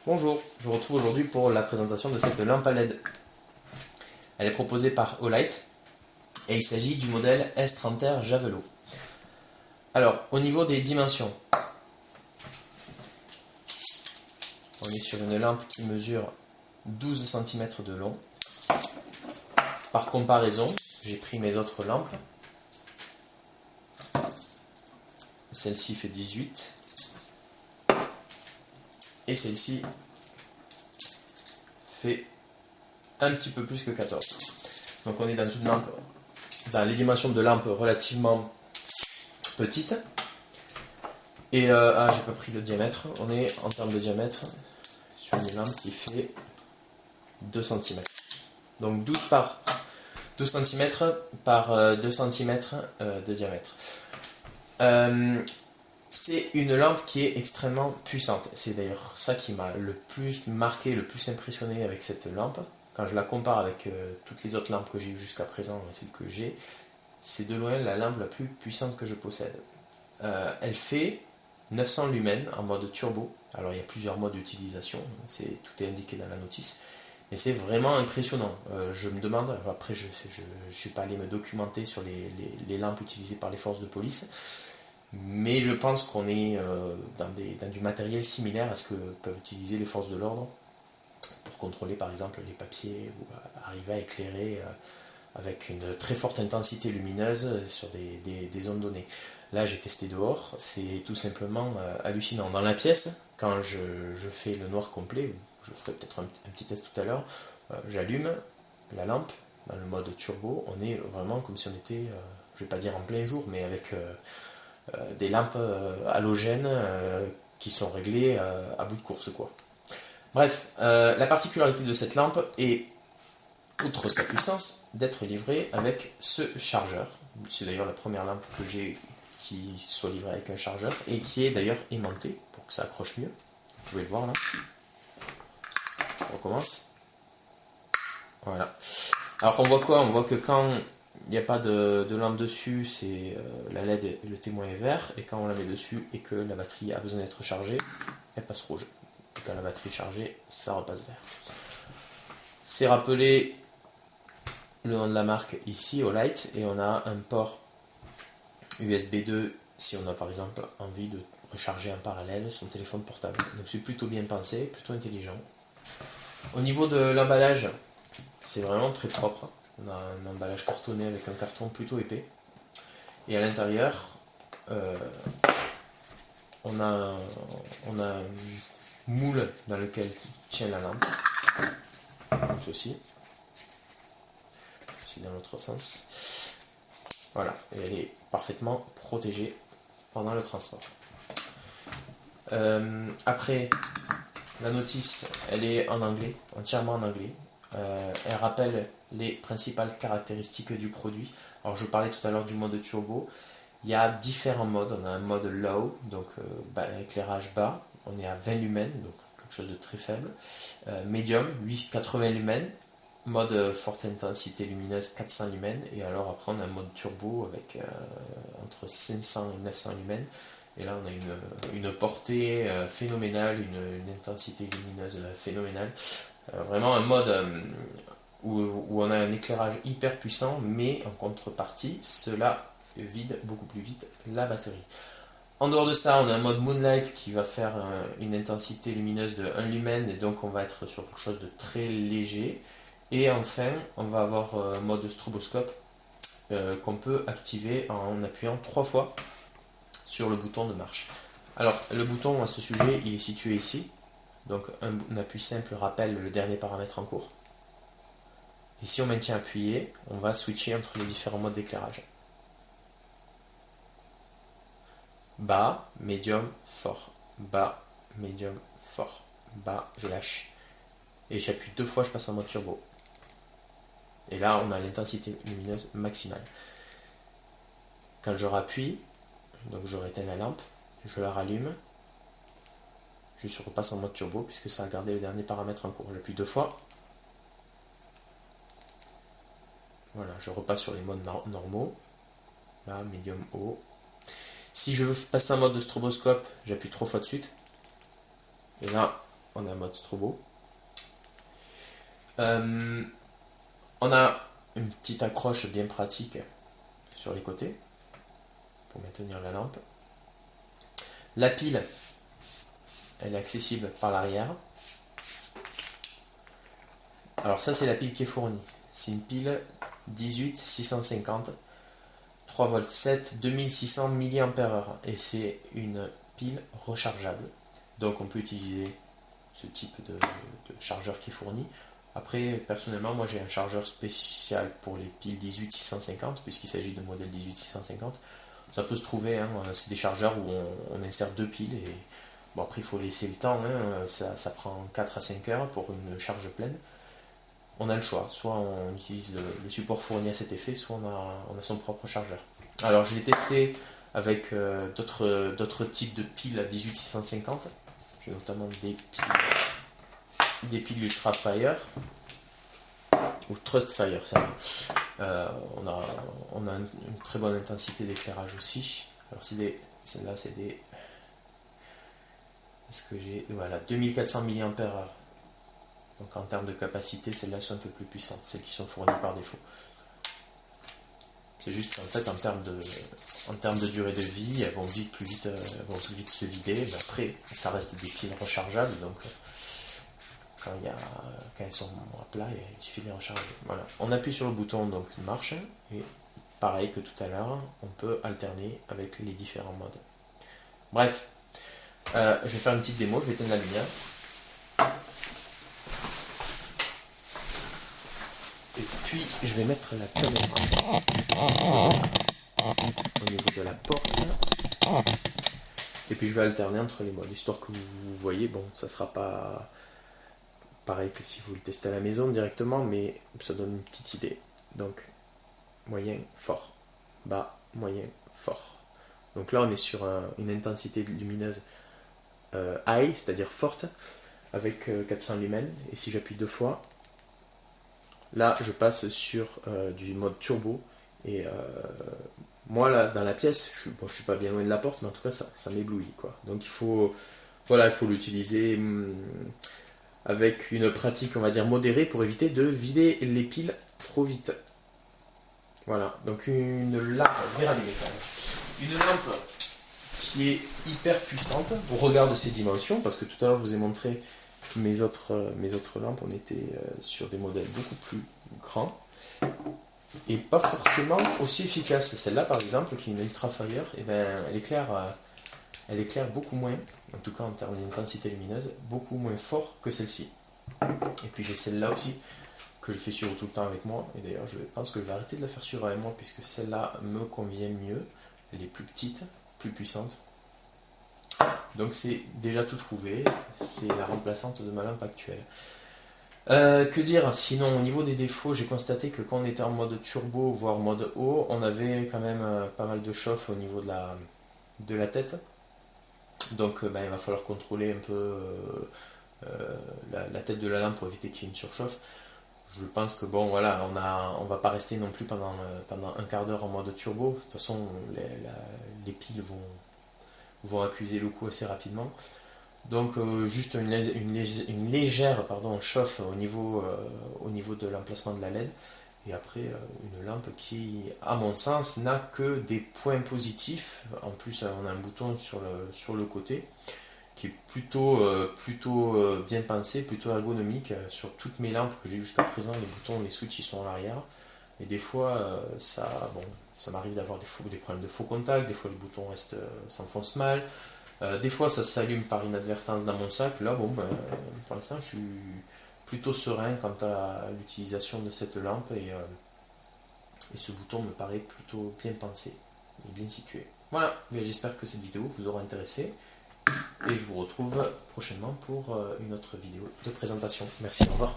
Bonjour, je vous retrouve aujourd'hui pour la présentation de cette lampe à LED. Elle est proposée par Olight et il s'agit du modèle S30R Javelot. Alors, au niveau des dimensions, on est sur une lampe qui mesure 12 cm de long. Par comparaison, j'ai pris mes autres lampes. Celle-ci fait 18 et celle-ci fait un petit peu plus que 14. Donc on est dans une lampe, dans les dimensions de lampe relativement petites. Et j'ai pas pris le diamètre. On est en termes de diamètre sur une lampe qui fait 2 cm. Donc 12 par 2 cm par 2 cm de diamètre. C'est une lampe qui est extrêmement puissante. C'est d'ailleurs ça qui m'a le plus marqué, le plus impressionné avec cette lampe. Quand je la compare avec toutes les autres lampes que j'ai eues jusqu'à présent et celles que j'ai, c'est de loin la lampe la plus puissante que je possède. Elle fait 900 lumens en mode turbo. Alors il y a plusieurs modes d'utilisation, tout est indiqué dans la notice. Mais c'est vraiment impressionnant. Je me demande, après je ne suis pas allé me documenter sur les lampes utilisées par les forces de police, mais je pense qu'on est dans du matériel similaire à ce que peuvent utiliser les forces de l'ordre pour contrôler par exemple les papiers ou arriver à éclairer avec une très forte intensité lumineuse sur des zones données. Là j'ai testé dehors, c'est tout simplement hallucinant. Dans la pièce, quand je fais le noir complet, je ferai peut-être un petit test tout à l'heure, j'allume la lampe dans le mode turbo, on est vraiment comme si on était, je vais pas dire en plein jour, mais avec des lampes halogènes qui sont réglées à bout de course, quoi. Bref, la particularité de cette lampe est, outre sa puissance, d'être livrée avec ce chargeur. C'est d'ailleurs la première lampe que j'ai qui soit livrée avec un chargeur et qui est d'ailleurs aimanté pour que ça accroche mieux. Vous pouvez le voir là. On recommence. Voilà. Alors on voit quoi? On voit que quand il n'y a pas de lampe dessus, c'est la LED, le témoin est vert, et quand on la met dessus et que la batterie a besoin d'être chargée, elle passe rouge. Et quand la batterie est chargée, ça repasse vert. C'est rappelé le nom de la marque ici, Olight, et on a un port USB 2 si on a par exemple envie de recharger en parallèle son téléphone portable. Donc c'est plutôt bien pensé, plutôt intelligent. Au niveau de l'emballage, c'est vraiment très propre. On a un emballage cartonné avec un carton plutôt épais. Et à l'intérieur, on a un moule dans lequel tient la lampe. Donc ceci dans l'autre sens. Voilà, et elle est parfaitement protégée pendant le transport. Après, la notice, elle est en anglais, entièrement en anglais. Elle rappelle les principales caractéristiques du produit. Alors je parlais tout à l'heure du mode turbo. Il y a différents modes. On a un mode low, donc éclairage bas. On est à 20 lumens, donc quelque chose de très faible. Medium, 80 lumens. Mode forte intensité lumineuse, 400 lumens. Et alors après on a un mode turbo avec entre 500 et 900 lumens. Et là on a une portée phénoménale, une intensité lumineuse phénoménale. Vraiment un mode où on a un éclairage hyper puissant, mais en contrepartie, cela vide beaucoup plus vite la batterie. En dehors de ça, on a un mode Moonlight qui va faire une intensité lumineuse de 1 lumen, et donc on va être sur quelque chose de très léger. Et enfin, on va avoir un mode stroboscope qu'on peut activer en appuyant 3 fois sur le bouton de marche. Alors, le bouton à ce sujet, il est situé ici. Donc, un appui simple rappelle le dernier paramètre en cours. Et si on maintient appuyé, on va switcher entre les différents modes d'éclairage. Bas, médium, fort. Bas, médium, fort. Bas, je lâche. Et j'appuie 2 fois, je passe en mode turbo. Et là, on a l'intensité lumineuse maximale. Quand je rappuie, donc je réteins la lampe, je la rallume, je repasse en mode turbo puisque ça a gardé le dernier paramètre en cours. J'appuie 2 fois. Voilà, je repasse sur les modes normaux. Là, médium, haut. Si je veux passer en mode de stroboscope, j'appuie 3 fois de suite. Et là, on a un mode strobo. On a une petite accroche bien pratique sur les côtés pour maintenir la lampe. La pile, elle est accessible par l'arrière. Alors ça, c'est la pile qui est fournie. C'est une pile 18650, 3,7 V, 2600 mAh, et c'est une pile rechargeable. Donc on peut utiliser ce type de chargeur qui est fourni. Après, personnellement, moi j'ai un chargeur spécial pour les piles 18650, puisqu'il s'agit de modèle 18650. Ça peut se trouver, hein, c'est des chargeurs où on insère 2 piles, et bon, après il faut laisser le temps, hein, ça prend 4 à 5 heures pour une charge pleine. On a le choix, soit on utilise le support fourni à cet effet, soit on a son propre chargeur. Alors je l'ai testé avec d'autres types de piles à 18650. J'ai notamment des piles Ultra Fire ou Trust Fire, ça va. On a une très bonne intensité d'éclairage aussi. Alors celle-là c'est des... Est-ce que j'ai... Voilà, 2400 mAh. Donc en termes de capacité, celles-là sont un peu plus puissantes, celles qui sont fournies par défaut. C'est juste qu'en fait, en termes de durée de vie, elles vont plus vite se vider. Mais après, ça reste des piles rechargeables, donc quand elles sont à plat, il suffit de les recharger. Voilà. On appuie sur le bouton, donc il marche, et pareil que tout à l'heure, on peut alterner avec les différents modes. Bref, je vais faire une petite démo, je vais éteindre la lumière. Et puis je vais mettre la caméra au niveau de la porte. Et puis je vais alterner entre les modes, histoire que vous voyez, bon, ça sera pas pareil que si vous le testez à la maison directement, mais ça donne une petite idée. Donc moyen, fort, bas, moyen, fort. Donc là on est sur une intensité lumineuse high, c'est-à-dire forte, avec 400 lumens, et si j'appuie 2 fois, là je passe sur du mode turbo, et moi là dans la pièce, je suis pas bien loin de la porte, mais en tout cas ça m'éblouit, quoi. Donc il faut l'utiliser avec une pratique, on va dire, modérée, pour éviter de vider les piles trop vite. Voilà, donc une lampe, je vais rallumer quand même. Une lampe qui est hyper puissante au regard de ses dimensions, parce que tout à l'heure je vous ai montré mes autres lampes, on était sur des modèles beaucoup plus grands et pas forcément aussi efficaces. Celle-là par exemple, qui est une Ultra Fire, et elle éclaire beaucoup moins, en tout cas en termes d'intensité lumineuse, beaucoup moins fort que celle-ci. Et puis j'ai celle-là aussi, que je fais suivre tout le temps avec moi, et d'ailleurs je pense que je vais arrêter de la faire suivre avec moi, puisque celle-là me convient mieux, elle est plus petite, plus puissante. Donc c'est déjà tout trouvé, c'est la remplaçante de ma lampe actuelle. Que dire, sinon au niveau des défauts, j'ai constaté que quand on était en mode turbo, voire mode haut, on avait quand même pas mal de chauffe au niveau de la tête. Donc il va falloir contrôler un peu la tête de la lampe pour éviter qu'il y ait une surchauffe. Je pense que bon voilà, on va pas rester non plus pendant un quart d'heure en mode turbo. De toute façon les piles vont accuser le coup assez rapidement. Donc juste une légère chauffe au niveau de l'emplacement de la LED. Et après une lampe qui, à mon sens, n'a que des points positifs. En plus on a un bouton sur le côté qui est plutôt bien pensé, plutôt ergonomique. Sur toutes mes lampes que j'ai jusqu'à présent, les boutons, les switches ils sont à l'arrière. Et des fois ça m'arrive d'avoir des problèmes de faux contact, des fois les boutons s'enfoncent mal. Des fois ça s'allume par inadvertance dans mon sac. Là pour l'instant je suis plutôt serein quant à l'utilisation de cette lampe, et ce bouton me paraît plutôt bien pensé et bien situé. Voilà, j'espère que cette vidéo vous aura intéressé, et je vous retrouve prochainement pour une autre vidéo de présentation. Merci, au revoir.